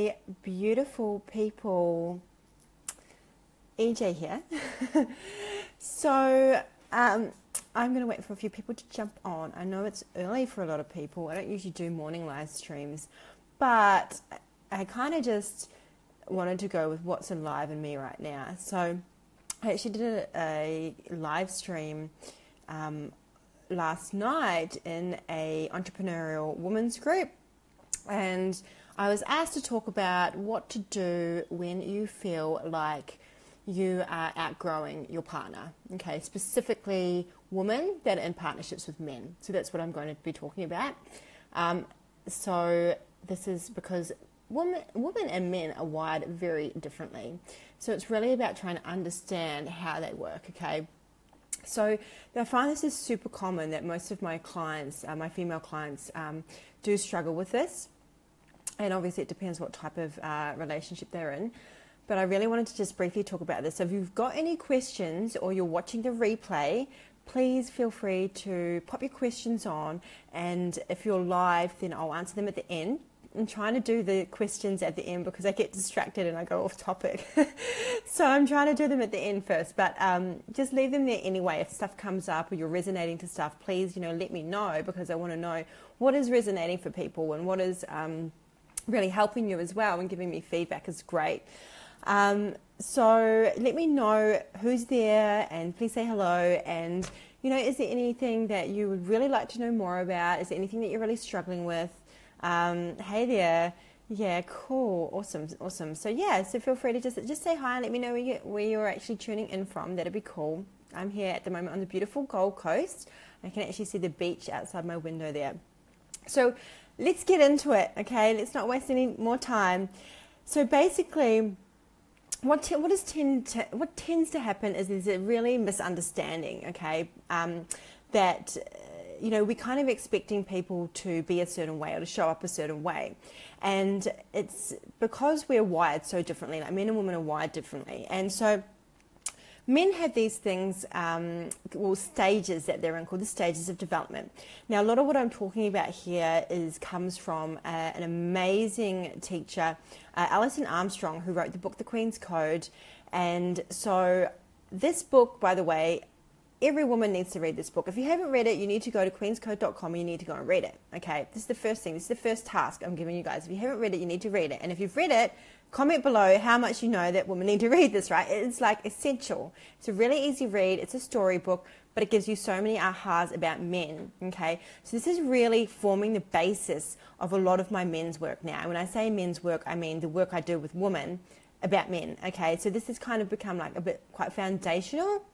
my beautiful people. EJ here. So I'm going to wait for a few people to jump on. I know it's early for a lot of people. I don't usually do morning live streams, but I kind of just wanted to go with what's alive in me right now. So I actually did a live stream last night in a entrepreneurial women's group, and I was asked to talk about what to do when you feel like you are outgrowing your partner. Okay, specifically women that are in partnerships with men. So that's what I'm going to be talking about. So this is because women and men are wired very differently. So it's really about trying to understand how they work, okay? So I find this is super common that most of my clients, my female clients, do struggle with this. And obviously it depends what type of relationship they're in. But I really wanted to just briefly talk about this. So if you've got any questions or you're watching the replay, please feel free to pop your questions on. And if you're live, then I'll answer them at the end. I'm trying to do the questions at the end because I get distracted and I go off topic. So I'm trying to do them at the end first, but just leave them there anyway. If stuff comes up or you're resonating to stuff, please, let me know, because I want to know what is resonating for people and what is really helping you as well, and giving me feedback is great. So let me know who's there, and please say hello. And, is there anything that you would really like to know more about? Is there anything that you're really struggling with? Hey there. Yeah, cool. Awesome. So feel free to just say hi and let me know where you're actually tuning in from. That'd be cool. I'm here at the moment on the beautiful Gold Coast. I can actually see the beach outside my window there. So let's get into it, okay? Let's not waste any more time. So basically, what tends to happen is there's a really misunderstanding, okay? That we're kind of expecting people to be a certain way or to show up a certain way. And it's because we're wired so differently, like men and women are wired differently. And so men have these things, stages that they're in, called the stages of development. Now, a lot of what I'm talking about here comes from an amazing teacher, Alison Armstrong, who wrote the book, The Queen's Code. And so this book, by the way, every woman needs to read this book. If you haven't read it, you need to go to queenscode.com and you need to go and read it, okay? This is the first thing. This is the first task I'm giving you guys. If you haven't read it, you need to read it. And if you've read it, comment below how much you know that women need to read this, right? It's like essential. It's a really easy read. It's a storybook, but it gives you so many ahas about men, okay? So this is really forming the basis of a lot of my men's work now. When I say men's work, I mean the work I do with women about men, okay? So this has kind of become like a bit quite foundational.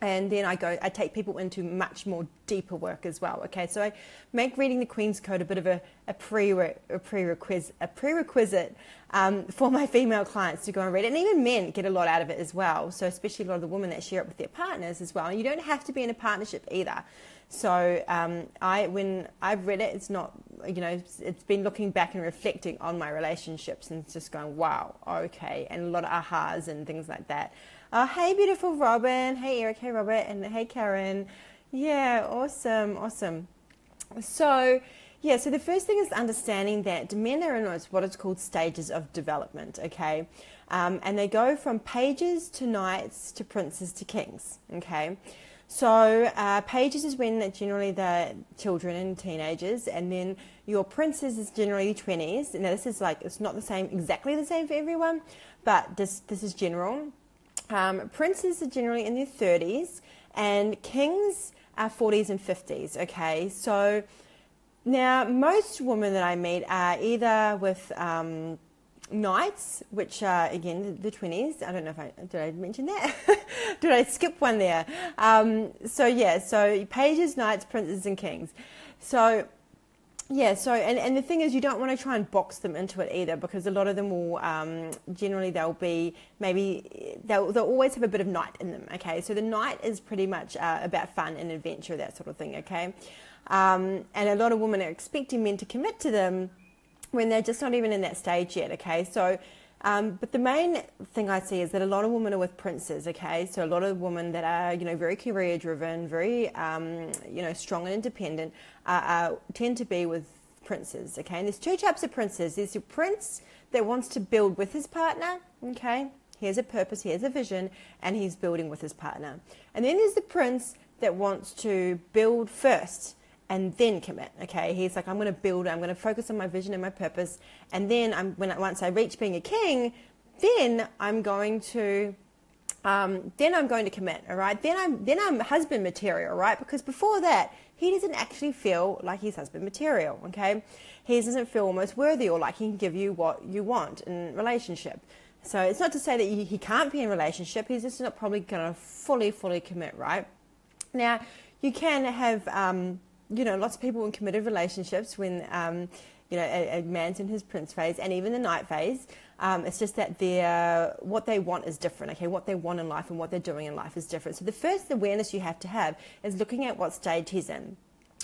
And then I take people into much more deeper work as well. Okay, so I make reading the Queen's Code a bit of a prerequisite for my female clients to go and read it. And even men get a lot out of it as well. So especially a lot of the women that share it with their partners as well. And you don't have to be in a partnership either. So when I've read it, it's not, it's been looking back and reflecting on my relationships and it's just going, wow, okay. And a lot of ahas and things like that. Hey, beautiful Robin. Hey, Eric. Hey, Robert. And hey, Karen. Yeah, awesome. So the first thing is understanding that men are in what is called stages of development, okay? And they go from pages to knights to princes to kings, okay? So pages is when generally the children and teenagers, and then your princes is generally 20s. Now, this is it's not exactly the same for everyone, but this is general. Princes are generally in their 30s, and kings are 40s and 50s, okay? So now most women that I meet are either with knights, which are, again, the 20s. I don't know did I mention that? Did I skip one there? So pages, knights, princes, and kings. So the thing is, you don't want to try and box them into it either, because a lot of them will, generally they'll always have a bit of knight in them, okay? So the knight is pretty much about fun and adventure, that sort of thing, okay? And a lot of women are expecting men to commit to them when they're just not even in that stage yet, okay? So, but the main thing I see is that a lot of women are with princes, okay? So a lot of women that are, very career driven, very, strong and independent, tend to be with princes, okay? And there's two types of princes. There's your prince that wants to build with his partner, okay? He has a purpose, he has a vision, and he's building with his partner. And then there's the prince that wants to build first and then commit, okay? He's like, I'm going to build, I'm going to focus on my vision and my purpose, and then once I reach being a king, then I'm going to commit, all right? Then I'm husband material, right? Because before that, he doesn't actually feel like he's husband material, okay? He doesn't feel almost worthy or like he can give you what you want in a relationship. So it's not to say that he can't be in a relationship. He's just not probably going to fully commit, right? Now, you can have, lots of people in committed relationships when, a man's in his prince phase and even the knight phase. It's just that what they want is different, okay? What they want in life and what they're doing in life is different. So the first awareness you have to have is looking at what stage he's in.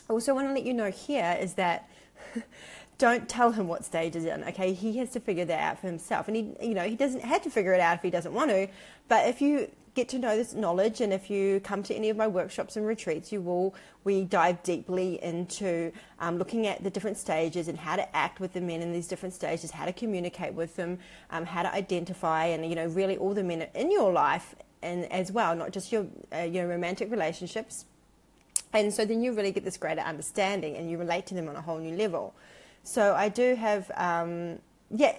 I also want to let you know here is that don't tell him what stage he's in, okay? He has to figure that out for himself. And he doesn't have to figure it out if he doesn't want to. But if you get to know this knowledge, and if you come to any of my workshops and retreats, we dive deeply into looking at the different stages and how to act with the men in these different stages, how to communicate with them, how to identify, and really all the men in your life, and as well, not just your romantic relationships. And so then you really get this greater understanding, and you relate to them on a whole new level. So I do have.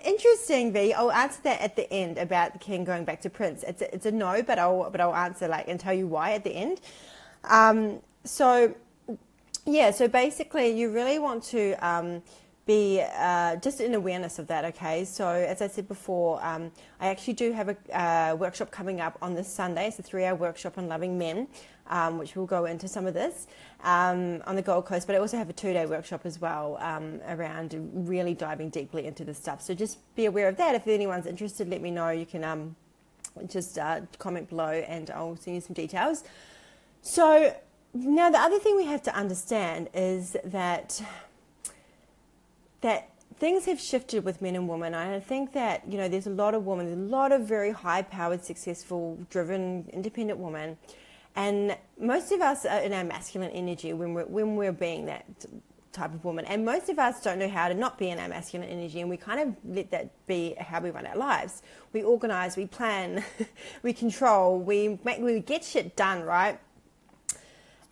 Interesting, V. I'll answer that at the end about the king going back to prince. It's a no, but I'll answer and tell you why at the end. So basically you really want to be just in awareness of that, okay? So as I said before, I actually do have a workshop coming up on this Sunday. It's a 3-hour workshop on loving men, which will go into some of this on the Gold Coast, but I also have a 2-day workshop as well around really diving deeply into this stuff. So just be aware of that. If anyone's interested, let me know. You can just comment below and I'll send you some details. So now the other thing we have to understand is that things have shifted with men and women. I think that, there's a lot of women, there's a lot of very high-powered, successful, driven, independent women. And most of us are in our masculine energy when we're being that type of woman. And most of us don't know how to not be in our masculine energy, and we kind of let that be how we run our lives. We organize, we plan, we control, we get shit done, right?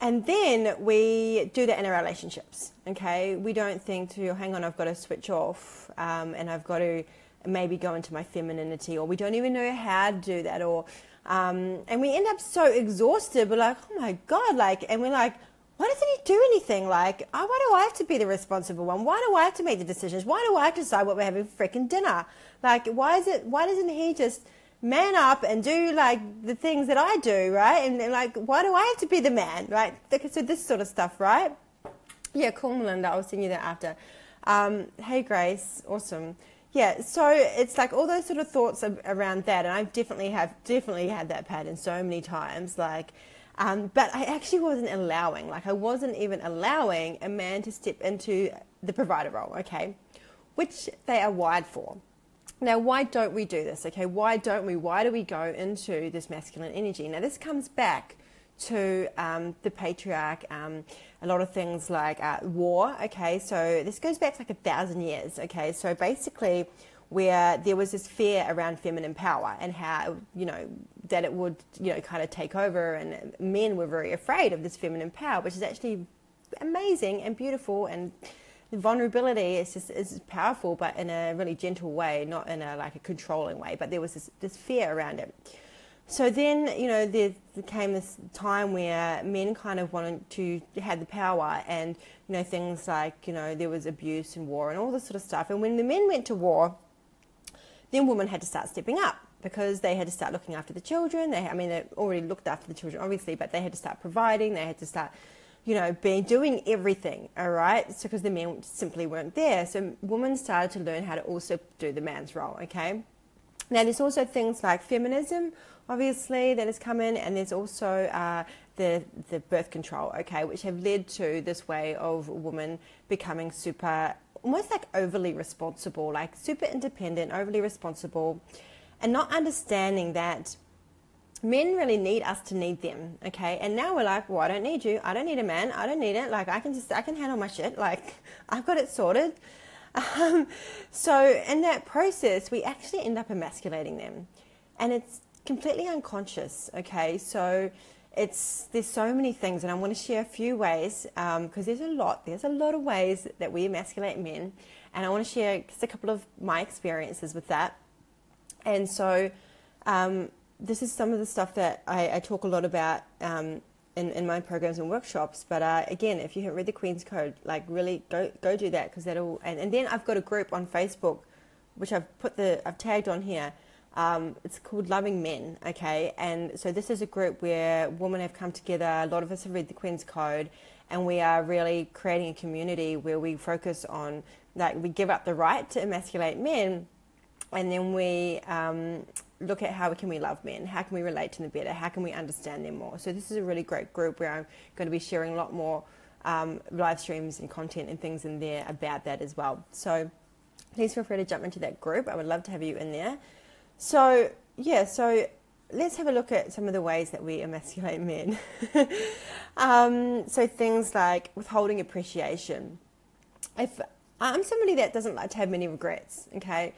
And then we do that in our relationships, okay? We don't think hang on, I've got to switch off and I've got to maybe go into my femininity, or we don't even know how to do that, or and we end up so exhausted. We're like, oh my God, and we're like, why doesn't he do anything? Why do I have to be the responsible one? Why do I have to make the decisions? Why do I have to decide what we're having for freaking dinner? Why doesn't he just man up and do the things that I do, right? And why do I have to be the man, right? So this sort of stuff, right? Yeah, cool, Melinda. I'll send you that after. Hey, Grace. Awesome. Yeah, so it's all those sort of thoughts around that, and I definitely had that pattern so many times, but I actually wasn't allowing, I wasn't even allowing a man to step into the provider role, okay, which they are wired for. Now, why don't we do this, okay? Why do we go into this masculine energy? Now, this comes back to the patriarch, a lot of things like war, okay? So this goes back 1,000 years, okay? So basically where there was this fear around feminine power and how, that it would, kind of take over, and men were very afraid of this feminine power, which is actually amazing and beautiful, and the vulnerability is powerful, but in a really gentle way, not in a controlling way, but there was this fear around it. So then, there came this time where men kind of wanted to have the power, and, things like, there was abuse and war and all this sort of stuff. And when the men went to war, then women had to start stepping up, because they had to start looking after the children. They already looked after the children, obviously, but they had to start providing. They had to start, doing everything, all right? So because the men simply weren't there. So women started to learn how to also do the man's role, okay? Now, there's also things like feminism, obviously, that has come in, and there's also the birth control, okay, which have led to this way of women becoming almost overly responsible, super independent, overly responsible, and not understanding that men really need us to need them, okay? And now we're like, well, I don't need you. I don't need a man. I don't need it. Like, I can handle my shit. Like, I've got it sorted. So in that process, we actually end up emasculating them. And it's completely unconscious, okay? So there's so many things, and I want to share a few ways, because there's a lot of ways that we emasculate men. And I want to share just a couple of my experiences with that. And so, this is some of the stuff that I talk a lot about in my programs and workshops. But again, if you haven't read the Queen's Code, like really go do that, because that'll. And then I've got a group on Facebook, which I've tagged on here. It's called Loving Men, okay? And so this is a group where women have come together. A lot of us have read the Queen's Code, and we are really creating a community where we focus on, like, we give up the right to emasculate men, and then we look at how can we love men, how can we relate to them better, how can we understand them more. So this is a really great group where I'm going to be sharing a lot more live streams and content and things in there about that as well. So please feel free to jump into that group. I would love to have you in there. So yeah, so let's have a look at some of the ways that we emasculate men. So things like withholding appreciation. If I'm somebody that doesn't like to have many regrets, okay?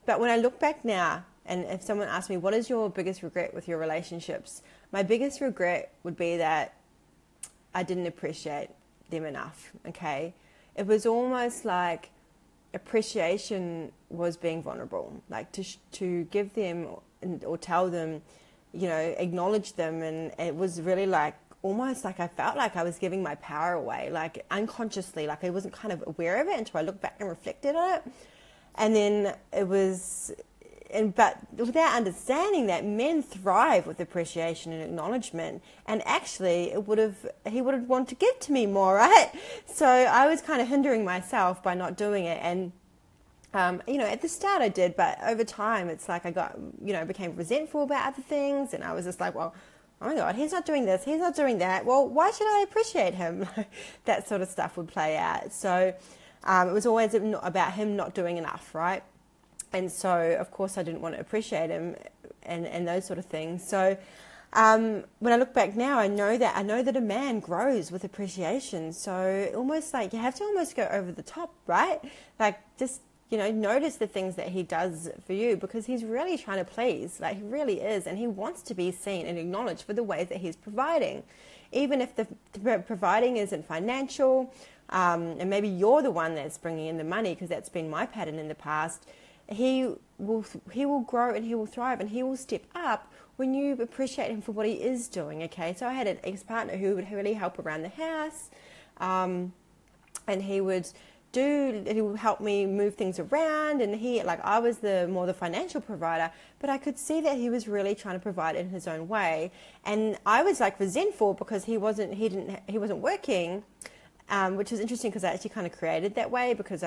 But when I look back now, and if someone asks me, what is your biggest regret with your relationships? My biggest regret would be that I didn't appreciate them enough, okay? It was almost like appreciation was being vulnerable, like to give them or tell them, you know, acknowledge them. And it was really like, almost like I felt like I was giving my power away, like unconsciously, like I wasn't kind of aware of it until I looked back and reflected on it. And then it was, but without understanding that men thrive with appreciation and acknowledgement, and actually he would have wanted to give to me more, right? So I was kind of hindering myself by not doing it. And you know, at the start I did, but over time it's like I got, you know, became resentful about other things, and I was just like, well, oh my God, he's not doing this, he's not doing that. Well, why should I appreciate him? That sort of stuff would play out. So it was always about him not doing enough, right? And so, of course, I didn't want to appreciate him and those sort of things. So when I look back now, I know that a man grows with appreciation. So almost like you have to almost go over the top, right? Like just, you know, notice the things that he does for you, because he's really trying to please, like he really is. And he wants to be seen and acknowledged for the ways that he's providing. Even if the providing isn't financial, and maybe you're the one that's bringing in the money, because that's been my pattern in the past. He will grow and he will thrive and he will step up when you appreciate him for what he is doing, okay? So I had an ex-partner who would really help around the house, and he would help me move things around, and I was more the financial provider, but I could see that he was really trying to provide in his own way, and I was like resentful because he wasn't working, which was interesting because I actually kind of created that way, because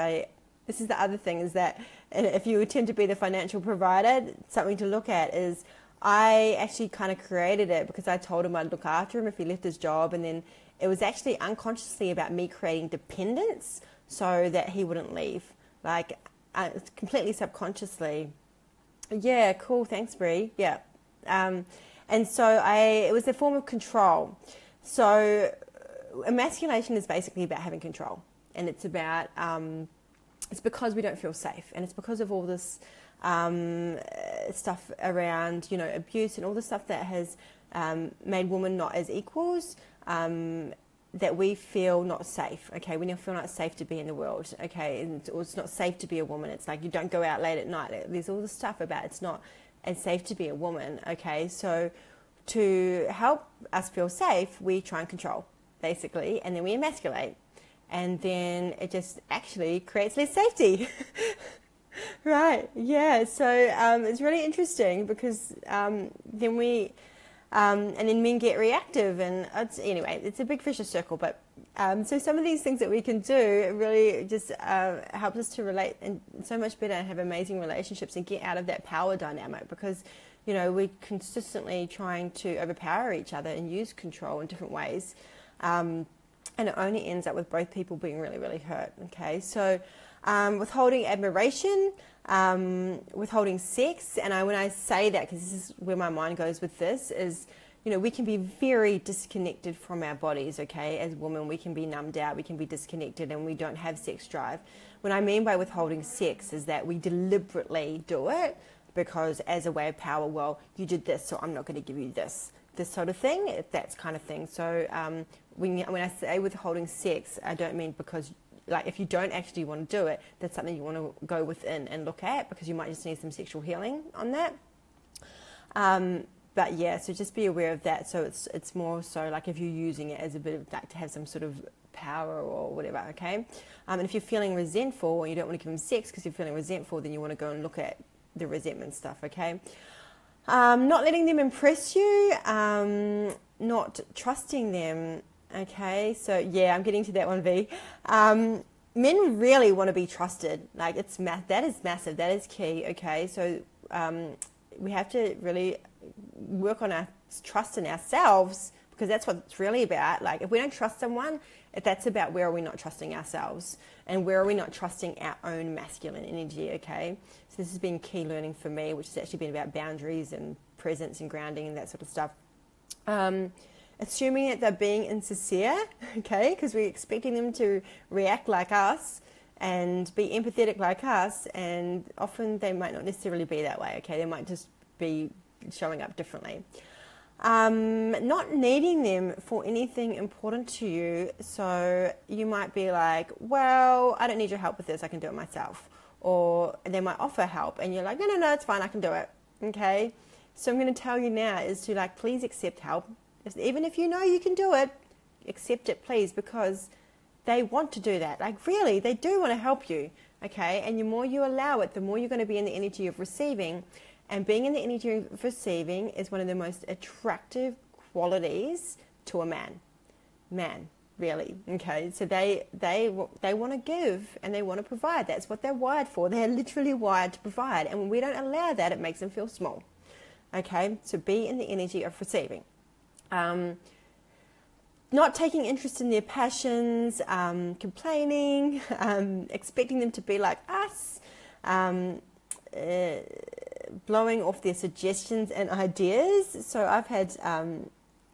this is the other thing, is that if you tend to be the financial provider, something to look at is I actually kind of created it because I told him I'd look after him if he left his job, and then it was actually unconsciously about me creating dependence so that he wouldn't leave, like completely subconsciously. Yeah, cool, thanks, Bree. Yeah, and so it was a form of control. So emasculation is basically about having control, and it's about it's because we don't feel safe, and it's because of all this stuff around, you know, abuse and all the stuff that has made women not as equals, that we feel not safe, okay? We feel not safe to be in the world, okay? Or it's not safe to be a woman. It's like you don't go out late at night. There's all this stuff about it's not as safe to be a woman, okay? So to help us feel safe, we try and control, basically, and then we emasculate. And then it just actually creates less safety. Right, yeah, so it's really interesting because then men get reactive, and anyway, it's a big vicious circle, but so some of these things that we can do, it really just helps us to relate and so much better and have amazing relationships and get out of that power dynamic, because, you know, we're consistently trying to overpower each other and use control in different ways. And it only ends up with both people being really, really hurt, okay? So Withholding admiration, withholding sex. And when I say that, because this is where my mind goes with this, is, we can be very disconnected from our bodies, okay? As women, we can be numbed out, we can be disconnected, and we don't have sex drive. What I mean by withholding sex is that we deliberately do it because as a way of power, well, you did this, so I'm not going to give you this sort of thing, that kind of thing. So when I say withholding sex, I don't mean because, like, if you don't actually want to do it, that's something you want to go within and look at, because you might just need some sexual healing on that. But yeah, so just be aware of that. So it's more so like if you're using it as a bit of, like, to have some sort of power or whatever, okay? And if you're feeling resentful or you don't want to give them sex because you're feeling resentful, then you want to go and look at the resentment stuff, okay? Not letting them impress you, not trusting them, okay? So yeah, I'm getting to that one, V. Men really want to be trusted. Like, that is massive, that is key, okay? So we have to really work on our trust in ourselves, because that's what it's really about. Like, if we don't trust someone, that's about where are we not trusting ourselves, and where are we not trusting our own masculine energy, okay? So this has been key learning for me, which has actually been about boundaries and presence and grounding and that sort of stuff. Assuming that they're being insincere, okay, because we're expecting them to react like us and be empathetic like us, and often they might not necessarily be that way, okay? They might just be showing up differently. Not needing them for anything important to you. So you might be like, well, I don't need your help with this, I can do it myself. Or they might offer help and you're like, no, it's fine, I can do it. Okay? So I'm going to tell you now is to, like, please accept help. Even if you know you can do it, accept it, please, because they want to do that. Like, really, they do want to help you. Okay? And the more you allow it, the more you're going to be in the energy of receiving. And being in the energy of receiving is one of the most attractive qualities to a man. Man, really. Okay, so they want to give and they want to provide. That's what they're wired for. They're literally wired to provide. And when we don't allow that, it makes them feel small. Okay, so be in the energy of receiving. Not taking interest in their passions, complaining, expecting them to be like us, blowing off their suggestions and ideas. So I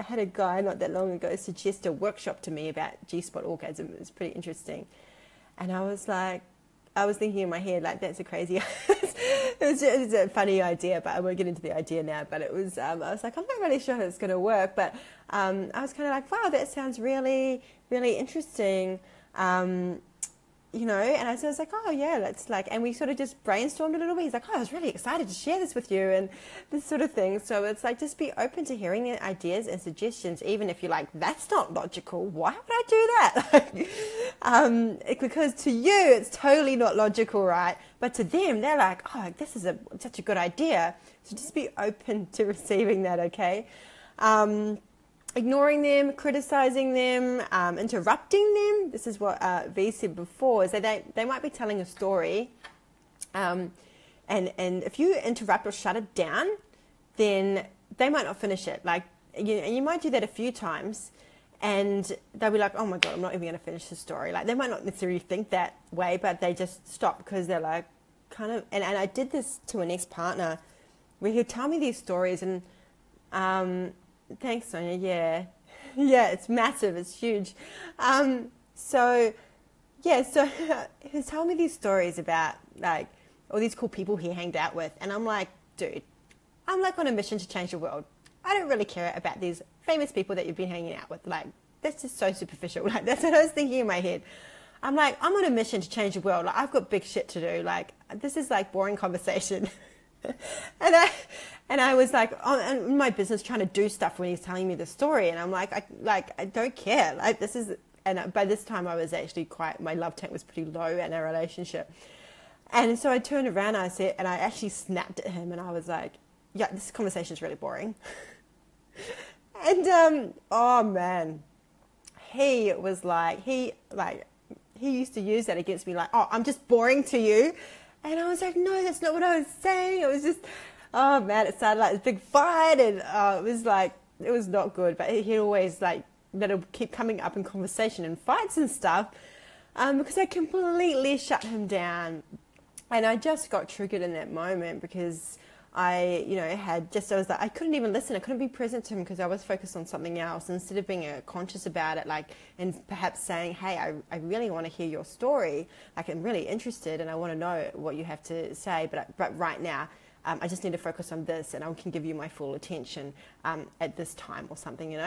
had a guy not that long ago suggest a workshop to me about G-spot orgasm. It was pretty interesting. And I was thinking in my head, like, that's a crazy, it was a funny idea, but I won't get into the idea now. But it was, I was like, I'm not really sure how it's going to work. But I was kind of like, wow, that sounds really, really interesting. And I was like, oh yeah, let's and we sort of just brainstormed a little bit. He's like, oh, I was really excited to share this with you and this sort of thing. So it's like, just be open to hearing their ideas and suggestions, even if you're like, that's not logical. Why would I do that? Because to you, it's totally not logical, right? But to them, they're like, oh, this is such a good idea. So just be open to receiving that, okay? Ignoring them, criticizing them, interrupting them. This is what V said before, is that they might be telling a story, and if you interrupt or shut it down, then they might not finish it. Like, you might do that a few times, and they'll be like, oh my God, I'm not even going to finish the story. Like, they might not necessarily think that way, but they just stop because they're like, kind of, and I did this to an ex-partner where he'd tell me these stories and, thanks, Sonia. Yeah, it's massive. It's huge. So he's telling me these stories about, like, all these cool people he hanged out with. And I'm like, dude, I'm like on a mission to change the world. I don't really care about these famous people that you've been hanging out with. Like, that's just so superficial. Like, that's what I was thinking in my head. I'm like, I'm on a mission to change the world. Like, I've got big shit to do. Like, this is like boring conversation. And I was like, in my business trying to do stuff when he's telling me the story. And I'm like, I don't care. Like, this is, and by this time I was actually my love tank was pretty low in our relationship. And so I turned around and I actually snapped at him and I was like, yeah, this conversation is really boring. And, oh man, he was like, he used to use that against me, like, oh, I'm just boring to you. And I was like, no, that's not what I was saying. It was just, oh man, it started like this big fight, and it was not good. But he'd always that'll keep coming up in conversation and fights and stuff. because I completely shut him down. And I just got triggered in that moment because I was like, I couldn't even listen. I couldn't be present to him because I was focused on something else instead of being conscious about it, and perhaps saying, hey, I really want to hear your story. I'm really interested and I want to know what you have to say. But right now, I just need to focus on this and I can give you my full attention at this time or something,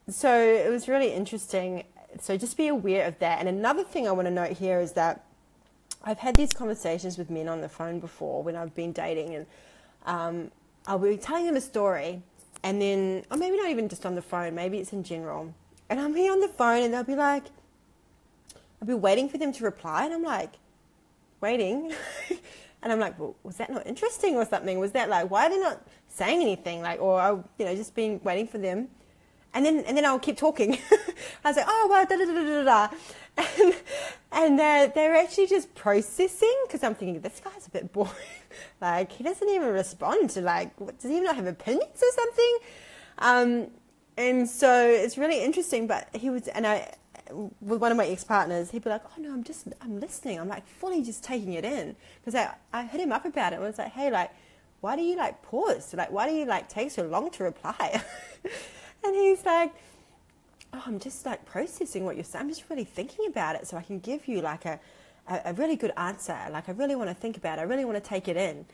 So it was really interesting. So just be aware of that. And another thing I want to note here is that I've had these conversations with men on the phone before when I've been dating, and I'll be telling them a story, and then, or maybe not even just on the phone, maybe it's in general, and I'll be on the phone and they'll be like, I'll be waiting for them to reply, and I'm like, waiting, and I'm like, well, was that not interesting or something? Was that why are they not saying anything? Or just waiting for them. And then I'll keep talking. I was like, oh, well, da da da da da. And they're actually just processing, because I'm thinking, this guy's a bit boring. He doesn't even respond to, does he even not have opinions or something? And so it's really interesting. But with one of my ex-partners, he'd be like, oh, no, I'm listening. I'm fully just taking it in. Because I hit him up about it and was like, hey, why do you pause? Why do you take so long to reply? And he's like, oh, I'm just processing what you're saying. I'm just really thinking about it so I can give you a really good answer. I really want to think about it. I really want to take it in.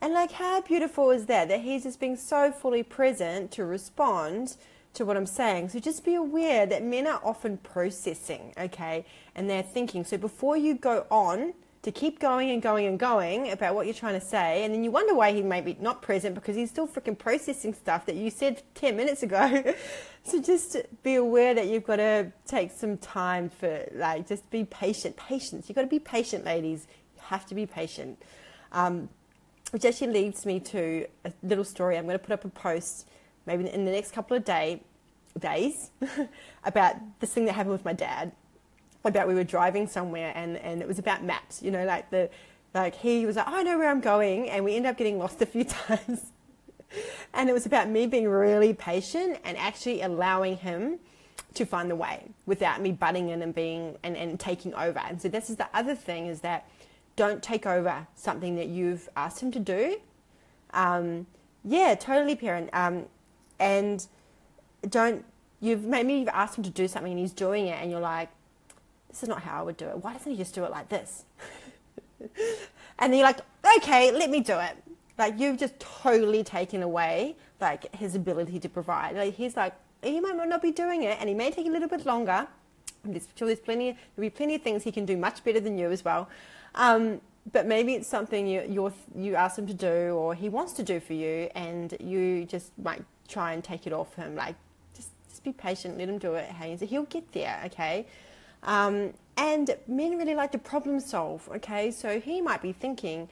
And how beautiful is that he's just being so fully present to respond to what I'm saying. So just be aware that men are often processing, okay? And they're thinking. So before you go on to keep going and going and going about what you're trying to say, and then you wonder why he may be not present because he's still freaking processing stuff that you said 10 minutes ago. So just be aware that you've got to take some time for, just be patient. Patience. You've got to be patient, ladies. You have to be patient. Which actually leads me to a little story. I'm going to put up a post maybe in the next couple of days about this thing that happened with my dad. About we were driving somewhere and it was about maps, he was like, oh, I know where I'm going, and we ended up getting lost a few times. And it was about me being really patient and actually allowing him to find the way without me butting in and being and taking over. And so this is the other thing, is that don't take over something that you've asked him to do. Totally, parent. And you've asked him to do something and he's doing it and you're like, this is not how I would do it. Why doesn't he just do it like this? And then you're like, okay, let me do it. You've just totally taken away, his ability to provide. He's like, he might not be doing it, and he may take a little bit longer. I'm just sure there'll be plenty of things he can do much better than you as well. But maybe it's something you ask him to do, or he wants to do for you, and you just might try and take it off him. Just be patient, let him do it. Hey, so he'll get there, okay? And men really like to problem solve, okay? So he might be thinking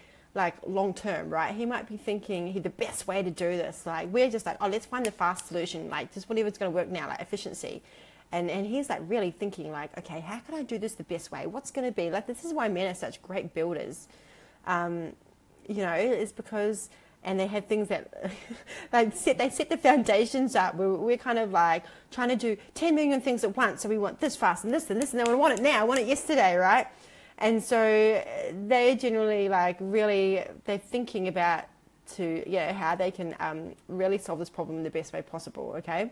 long term, right? He might be thinking the best way to do this. We're just oh, let's find the fast solution, just whatever's going to work now, efficiency. And he's really thinking okay, how can I do this the best way? What's going to be this is why men are such great builders. It's because, and they have things that they set the foundations up. We're kind of trying to do 10 million things at once. So we want this fast and this and this, and then we want it now. I want it yesterday, right? And so they're generally really, they're thinking about how they can really solve this problem in the best way possible, okay?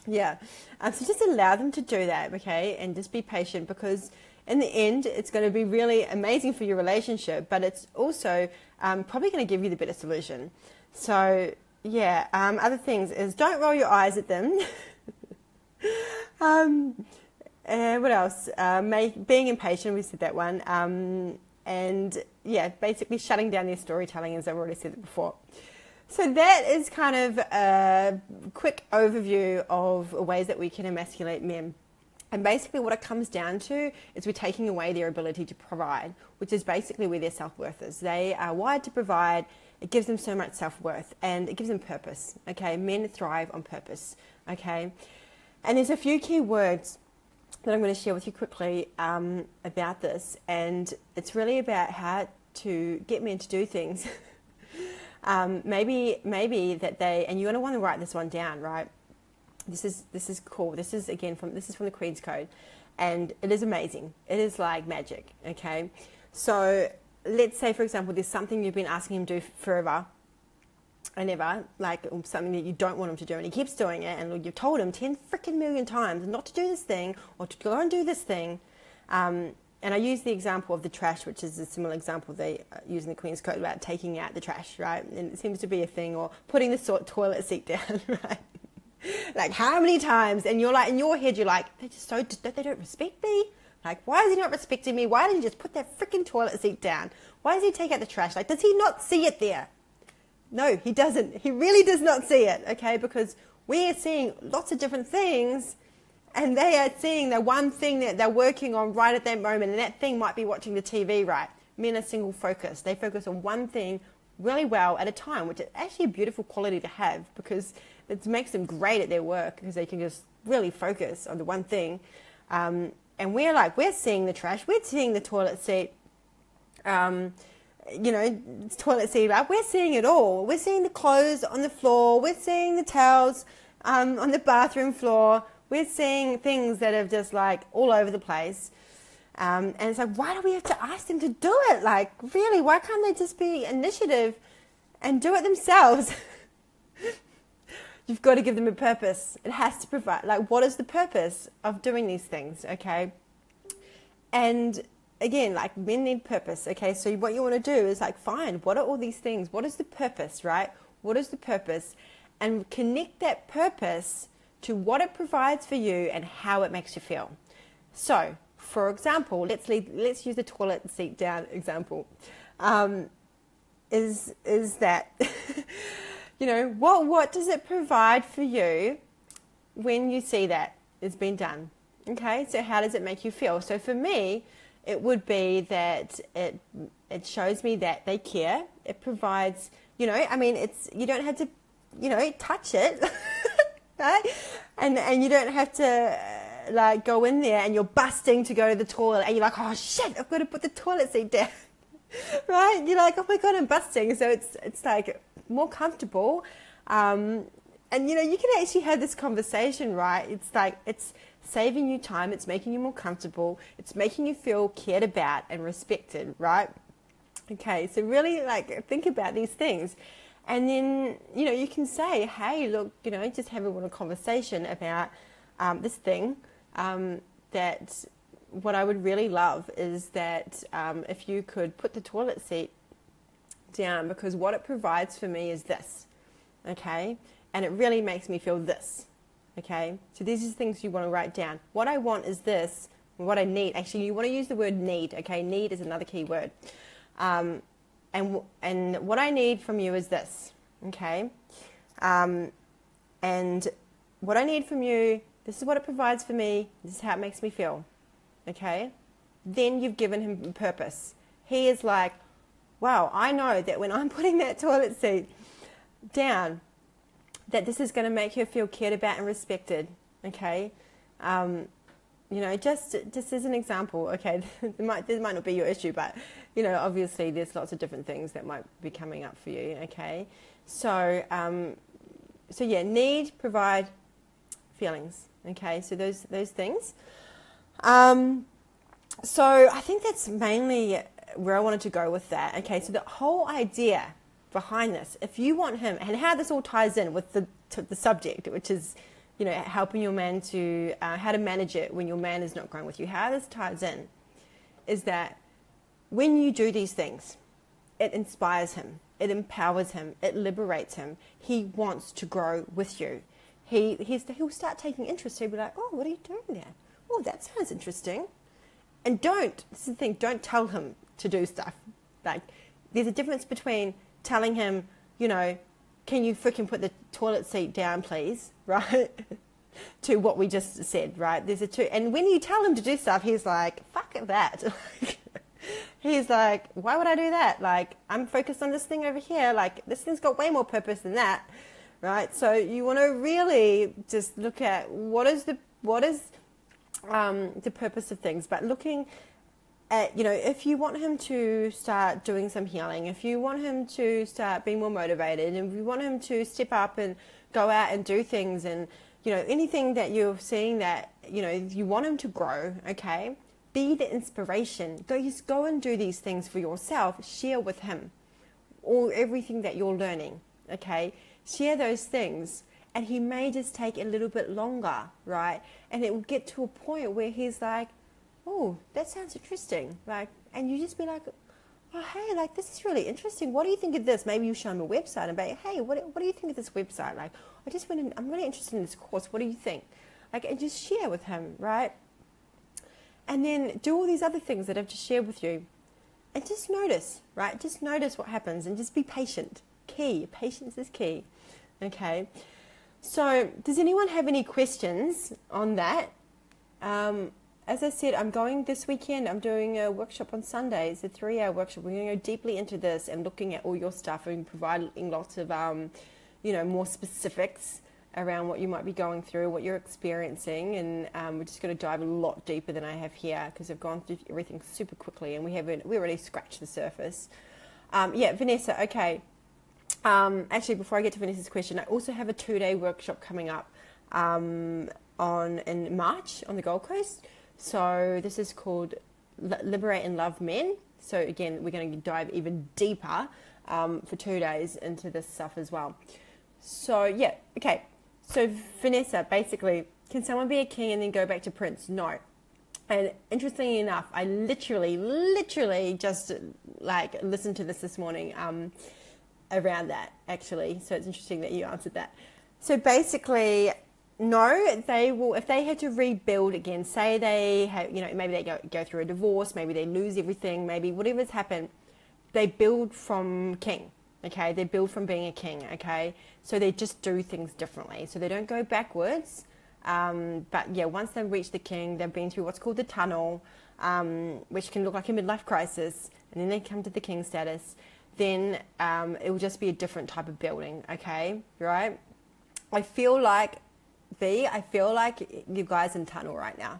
Yeah. So just allow them to do that, okay? And just be patient, because in the end, it's going to be really amazing for your relationship, but it's also probably going to give you the better solution. So, other things is don't roll your eyes at them. What else? Being impatient, we said that one. And, basically shutting down their storytelling, as I've already said it before. So that is kind of a quick overview of ways that we can emasculate men. And basically what it comes down to is we're taking away their ability to provide, which is basically where their self-worth is. They are wired to provide. It gives them so much self-worth, and it gives them purpose, okay? Men thrive on purpose, okay? And there's a few key words that I'm going to share with you quickly about this, and it's really about how to get men to do things. Maybe that they, and you're going to want to write this one down, right? This is cool. This is from the Queen's Code. And it is amazing. It is like magic, okay? So let's say, for example, there's something you've been asking him to do forever and ever, like something that you don't want him to do, and he keeps doing it, and you've told him 10 freaking million times not to do this thing or to go and do this thing. And I use the example of the trash, which is a similar example they use in the Queen's Code about taking out the trash, right? And it seems to be a thing, or putting the toilet seat down, right? Like, how many times? And you're like, in your head, you're like, they don't respect me. Like, why is he not respecting me? Why didn't he just put that freaking toilet seat down? Why does he take out the trash? Like, does he not see it there? No, he doesn't. He really does not see it, okay? Because we are seeing lots of different things, and they are seeing the one thing that they're working on right at that moment, and that thing might be watching the TV, right? Men are single focused. They focus on one thing really well at a time, which is actually a beautiful quality to have, because it makes them great at their work, because they can just really focus on the one thing. And we're seeing the trash, we're seeing the toilet seat, toilet seat up. We're seeing it all. We're seeing the clothes on the floor. We're seeing the towels on the bathroom floor. We're seeing things that are just like all over the place. And it's like, why do we have to ask them to do it? Like, really, why can't they just be initiative and do it themselves? You've got to give them a purpose. It has to provide, like, what is the purpose of doing these things, okay? And again, like, men need purpose, okay? So what you want to do is like, find, what are all these things? What is the purpose, right? What is the purpose? And connect that purpose to what it provides for you and how it makes you feel. So, for example, let's use the toilet seat down example. Is that, what does it provide for you when you see that it's been done? Okay, so how does it make you feel? So for me, it would be that it shows me that they care. It provides, you don't have to, touch it, right? And you don't have to like go in there and you're busting to go to the toilet and you're like, oh shit, I've got to put the toilet seat down, right? You're like, oh my God, I'm busting. So it's like more comfortable. And you can actually have this conversation, right? It's like, it's saving you time. It's making you more comfortable. It's making you feel cared about and respected, right? Okay. So really like think about these things. And then, you can say, hey, look, just have a little conversation about this thing, that what I would really love is that if you could put the toilet seat down, because what it provides for me is this, okay? And it really makes me feel this, okay? So these are things you want to write down. What I want is this, what I need. Actually, you want to use the word need, okay? Need is another key word. And what I need from you is this, okay? And what I need from you, this is what it provides for me, this is how it makes me feel, okay? Then you've given him purpose. He is like, wow, I know that when I'm putting that toilet seat down, that this is going to make her feel cared about and respected, okay? Just as an example, okay, this might not be your issue, but, obviously there's lots of different things that might be coming up for you, okay? So yeah, need, provide, feelings, okay? So those things. So I think that's mainly where I wanted to go with that, okay? So the whole idea behind this, if you want him, and how this all ties in with the subject, which is, helping your man to, how to manage it when your man is not growing with you, how this ties in is that when you do these things, it inspires him, it empowers him, it liberates him. He wants to grow with you. He'll start taking interest. He'll be like, oh, what are you doing there? Oh, that sounds interesting. And this is the thing, don't tell him to do stuff. Like, there's a difference between telling him, can you freaking put the toilet seat down, please, right? To what we just said, right? There's a two. And when you tell him to do stuff, he's like, fuck that. He's like, why would I do that? Like, I'm focused on this thing over here. Like, this thing's got way more purpose than that, right? So you want to really just look at what is the purpose of things, but looking at, if you want him to start doing some healing, if you want him to start being more motivated, and if you want him to step up and go out and do things, and, anything that you're seeing that you know, you want him to grow, okay? Be the inspiration. Go and do these things for yourself. Share with him everything that you're learning, okay? Share those things. And he may just take a little bit longer, right? And it will get to a point where he's like, oh, that sounds interesting. Like, and you just be like, oh, hey, like, this is really interesting. What do you think of this? Maybe you show him a website and be, hey, what do you think of this website? Like, I'm really interested in this course. What do you think? Like, and just share with him, right? And then do all these other things that I've just shared with you. And just notice, right? Just notice what happens and just be patient. Key. Patience is key. Okay. So does anyone have any questions on that? As I said, I'm going this weekend. I'm doing a workshop on Sunday. It's a 3-hour workshop. We're going to go deeply into this and looking at all your stuff and providing lots of, more specifics around what you might be going through, what you're experiencing. And we're just going to dive a lot deeper than I have here because I've gone through everything super quickly and we already scratched the surface. Vanessa, okay. Actually, before I get to Vanessa's question, I also have a 2-day workshop coming up in March on the Gold Coast. So this is called Liberate and Love Men. So again, we're going to dive even deeper for 2 days into this stuff as well. So yeah, okay. So Vanessa, basically, can someone be a king and then go back to prince? No. And interestingly enough, I literally just like listened to this morning around that actually. So it's interesting that you answered that. So basically, no, they will, if they had to rebuild again, say they have, maybe they go through a divorce, maybe they lose everything, maybe whatever's happened, they build from king, okay? They build from being a king, okay? So they just do things differently. So they don't go backwards. But yeah, once they reach the king, they've been through what's called the tunnel, which can look like a midlife crisis, and then they come to the king status. Then it will just be a different type of building, okay? Right? I feel like you guys in tunnel right now.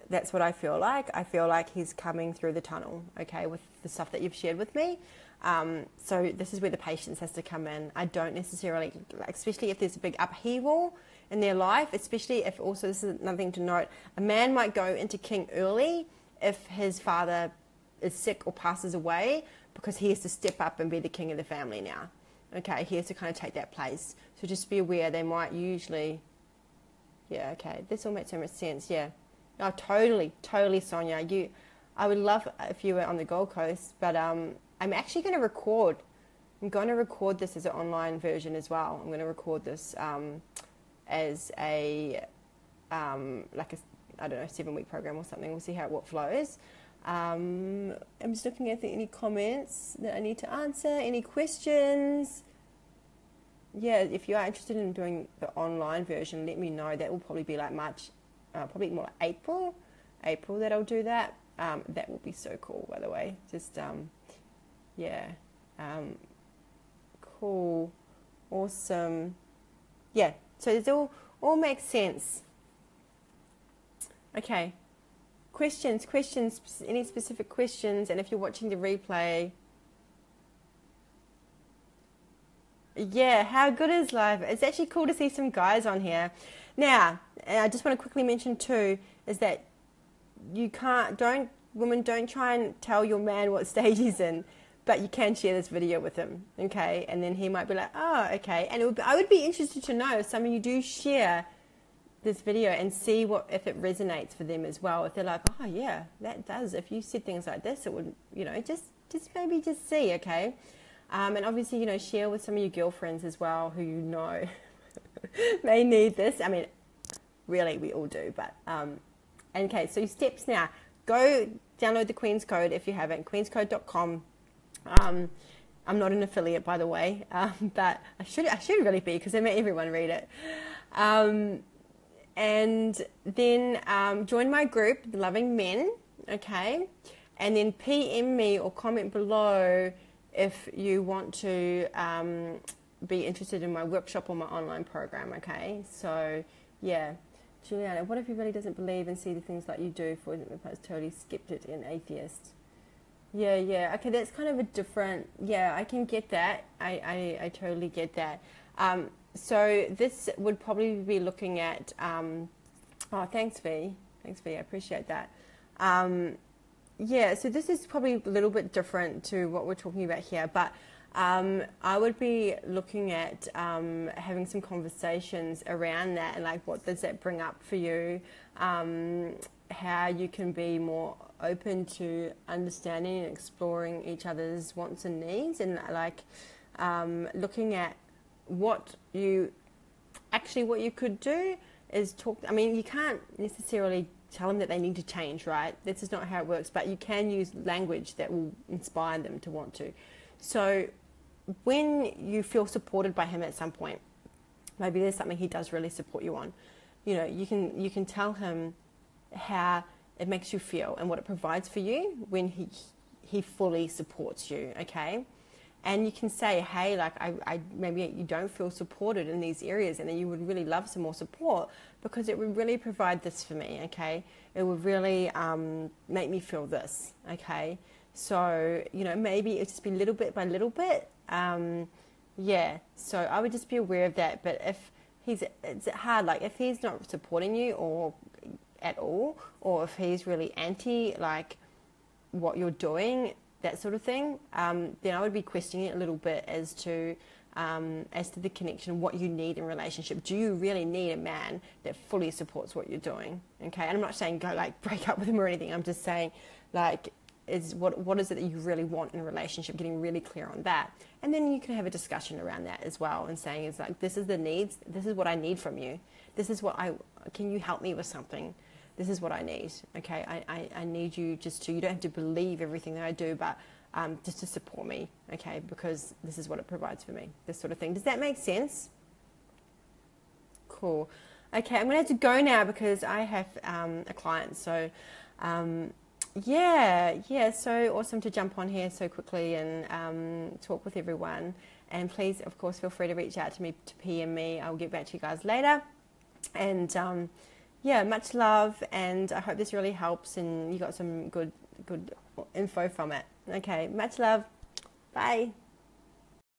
That's what I feel like. I feel like he's coming through the tunnel, okay, with the stuff that you've shared with me. So this is where the patience has to come in. I don't necessarily, especially if there's a big upheaval in their life, especially if also, this is another thing to note, a man might go into king early if his father is sick or passes away, because he has to step up and be the king of the family now. Okay, he has to kind of take that place. So just be aware, they might usually, yeah, okay, this all makes so much sense, yeah. Oh, totally, Sonia. I would love if you were on the Gold Coast, but I'm actually going to record. I'm going to record this as an online version as well. I'm going to record this as a, I don't know, 7-week program or something. We'll see what flows. I'm just looking at any comments that I need to answer, any questions. Yeah, if you are interested in doing the online version, let me know. That will probably be like March, probably more like April that I'll do that. That will be so cool, by the way. Just, cool, awesome. Yeah, so it all makes sense. Okay. Questions, any specific questions? And if you're watching the replay, yeah, how good is life? It's actually cool to see some guys on here. Now, I just want to quickly mention too, is that women don't try and tell your man what stage he's in, but you can share this video with him, okay? And then he might be like, oh, okay. And I would be interested to know if some of you do share this video and see if it resonates for them as well. If they're like, oh yeah, that does. If you said things like this, it would, just maybe just see, okay? And obviously, share with some of your girlfriends as well who may need this. I mean, really, we all do. But okay, so steps now. Go download the Queen's Code if you haven't. queenscode.com. I'm not an affiliate, by the way, but I should really be, because I make everyone read it. And then join my group, The Loving Men, okay? And then PM me or comment below if you want to be interested in my workshop or my online program, okay? So, yeah. Juliana, what if he really doesn't believe and see the things like you do? For instance, totally skeptic and atheist. Yeah. Okay, that's kind of a different... Yeah, I can get that. I totally get that. So this would probably be looking at Oh, thanks, V. Thanks, V. I appreciate that. Um, yeah, so this is probably a little bit different to what we're talking about here, but I would be looking at having some conversations around that and like what does that bring up for you, how you can be more open to understanding and exploring each other's wants and needs, and like looking at what you could do is talk. I mean, you can't necessarily tell them that they need to change, right? This is not how it works, but you can use language that will inspire them to want to. So when you feel supported by him at some point, maybe there's something he does really support you on, you know, you can tell him how it makes you feel and what it provides for you when he fully supports you, okay? And you can say, hey, like I maybe you don't feel supported in these areas, and then you would really love some more support because it would really provide this for me, okay? It would really make me feel this, okay? So, you know, maybe it's just be little bit by little bit. Yeah, so I would just be aware of that. But if it's hard, like if he's not supporting you or at all, or if he's really anti, like what you're doing, that sort of thing, then I would be questioning it a little bit as to the connection, what you need in a relationship. Do you really need a man that fully supports what you're doing? Okay, and I'm not saying go like break up with him or anything. I'm just saying like what is it that you really want in a relationship, getting really clear on that. And then you can have a discussion around that as well and saying it's like, this is the needs, this is what I need from you. This is what can you help me with something? This is what I need, okay? I need you just to, you don't have to believe everything that I do, but just to support me, okay? Because this is what it provides for me, this sort of thing. Does that make sense? Cool. Okay, I'm going to have to go now because I have a client. So, yeah, so awesome to jump on here so quickly and talk with everyone. And please, of course, feel free to reach out to me, to PM me. I'll get back to you guys later. And yeah, much love, and I hope this really helps and you got some good info from it. Okay, much love. Bye.